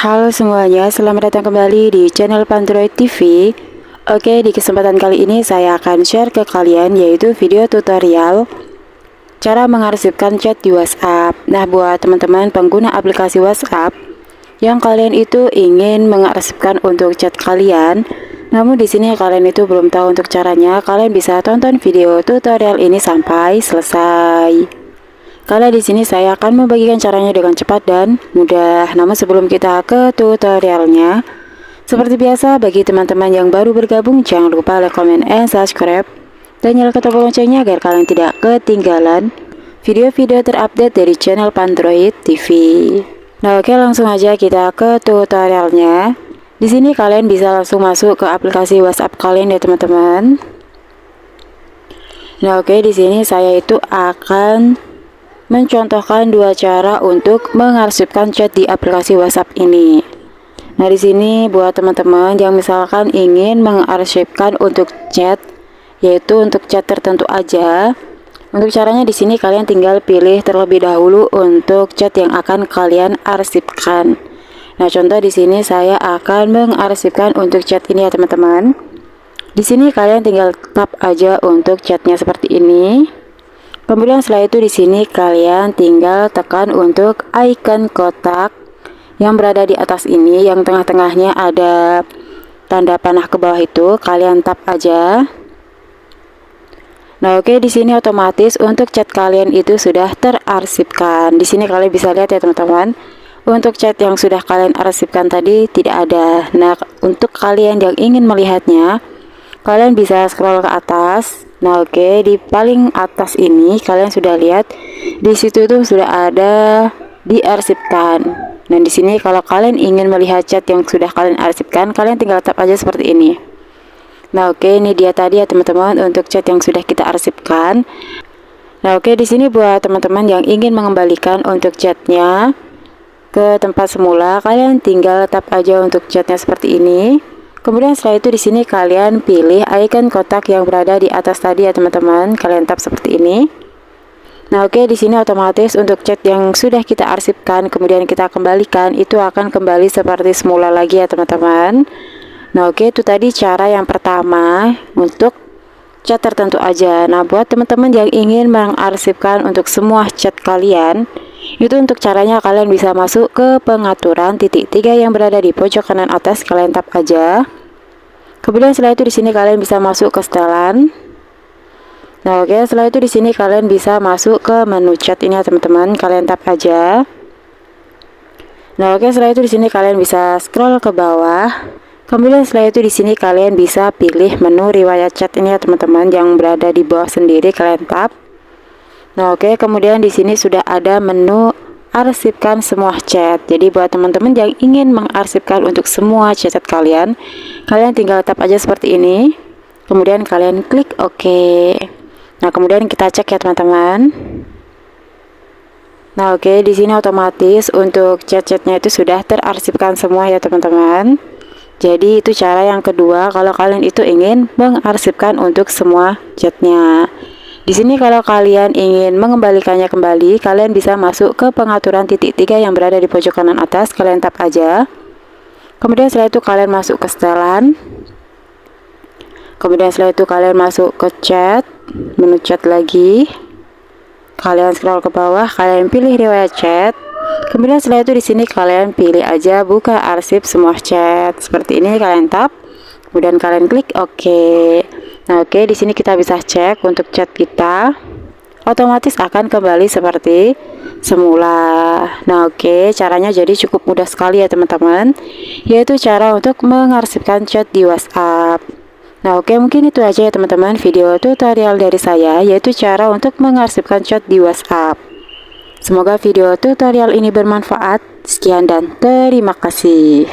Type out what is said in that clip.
Halo semuanya, selamat datang kembali di channel Pandroid TV. Oke, di kesempatan kali ini saya akan share ke kalian yaitu video tutorial cara mengarsipkan chat di WhatsApp. Nah, buat teman-teman pengguna aplikasi WhatsApp yang kalian itu ingin mengarsipkan untuk chat kalian, namun di sini kalian itu belum tahu untuk caranya, kalian bisa tonton video tutorial ini sampai selesai. Karena di sini saya akan membagikan caranya dengan cepat dan mudah. Namun sebelum kita ke tutorialnya, seperti biasa bagi teman-teman yang baru bergabung, jangan lupa like, comment, and subscribe, dan nyalakan tombol loncengnya agar kalian tidak ketinggalan video-video terupdate dari channel Pandroid TV. Nah, oke, langsung aja kita ke tutorialnya. Di sini kalian bisa langsung masuk ke aplikasi WhatsApp kalian ya teman-teman. Nah, oke, di sini saya itu akan mencontohkan dua cara untuk mengarsipkan chat di aplikasi WhatsApp ini. Nah, di sini buat teman-teman yang misalkan ingin mengarsipkan untuk chat, yaitu untuk chat tertentu aja. Untuk caranya di sini kalian tinggal pilih terlebih dahulu untuk chat yang akan kalian arsipkan. Nah, contoh di sini saya akan mengarsipkan untuk chat ini ya teman-teman. Di sini kalian tinggal tap aja untuk chatnya seperti ini. Kemudian setelah itu di sini kalian tinggal tekan untuk icon kotak yang berada di atas ini, yang tengah-tengahnya ada tanda panah ke bawah itu, kalian tap aja. Nah, oke, di sini otomatis untuk chat kalian itu sudah terarsipkan. Di sini kalian bisa lihat ya teman-teman, untuk chat yang sudah kalian arsipkan tadi tidak ada. Nah, untuk kalian yang ingin melihatnya, kalian bisa scroll ke atas. Nah, oke, di paling atas ini kalian sudah lihat di situ tuh sudah ada diarsipkan. Nah, di sini kalau kalian ingin melihat chat yang sudah kalian arsipkan, kalian tinggal tap aja seperti ini. Nah, oke, ini dia tadi ya teman-teman untuk chat yang sudah kita arsipkan. Nah, oke, di sini buat teman-teman yang ingin mengembalikan untuk chatnya ke tempat semula, kalian tinggal tap aja untuk chatnya seperti ini. Kemudian setelah itu di sini kalian pilih icon kotak yang berada di atas tadi ya teman-teman. Kalian tap seperti ini. Nah, oke, di sini otomatis untuk chat yang sudah kita arsipkan kemudian kita kembalikan itu akan kembali seperti semula lagi ya teman-teman. Nah, oke, itu tadi cara yang pertama untuk chat tertentu aja. Nah, buat teman-teman yang ingin mengarsipkan untuk semua chat kalian, itu untuk caranya kalian bisa masuk ke pengaturan titik 3 yang berada di pojok kanan atas, kalian tap aja. Kemudian setelah itu di sini kalian bisa masuk ke setelan. Nah, oke, setelah itu di sini kalian bisa masuk ke menu chat ini ya teman-teman, kalian tap aja. Nah, oke, setelah itu di sini kalian bisa scroll ke bawah. Kemudian setelah itu di sini kalian bisa pilih menu riwayat chat ini ya teman-teman, yang berada di bawah sendiri, kalian tap. Nah, oke, kemudian di sini sudah ada menu arsipkan semua chat. Jadi buat teman-teman yang ingin mengarsipkan untuk semua chat kalian, kalian tinggal tap aja seperti ini. Kemudian kalian klik OK. Nah, kemudian kita cek ya teman-teman. Nah, oke, di sini otomatis untuk chat-chatnya itu sudah terarsipkan semua ya teman-teman. Jadi itu cara yang kedua kalau kalian itu ingin mengarsipkan untuk semua chatnya. Di sini kalau kalian ingin mengembalikannya kembali, kalian bisa masuk ke pengaturan titik 3 yang berada di pojok kanan atas, kalian tap aja. Kemudian setelah itu kalian masuk ke setelan. Kemudian setelah itu kalian masuk ke chat, menu chat lagi. Kalian scroll ke bawah, kalian pilih riwayat chat. Kemudian setelah itu di sini kalian pilih aja buka arsip semua chat. Seperti ini kalian tap. Kemudian kalian klik OK. Nah, oke, di sini kita bisa cek untuk chat kita. Otomatis akan kembali seperti semula. Nah, oke, caranya jadi cukup mudah sekali ya teman-teman. Yaitu cara untuk mengarsipkan chat di WhatsApp. Nah, oke, mungkin itu aja ya teman-teman video tutorial dari saya, yaitu cara untuk mengarsipkan chat di WhatsApp. Semoga video tutorial ini bermanfaat. Sekian dan terima kasih.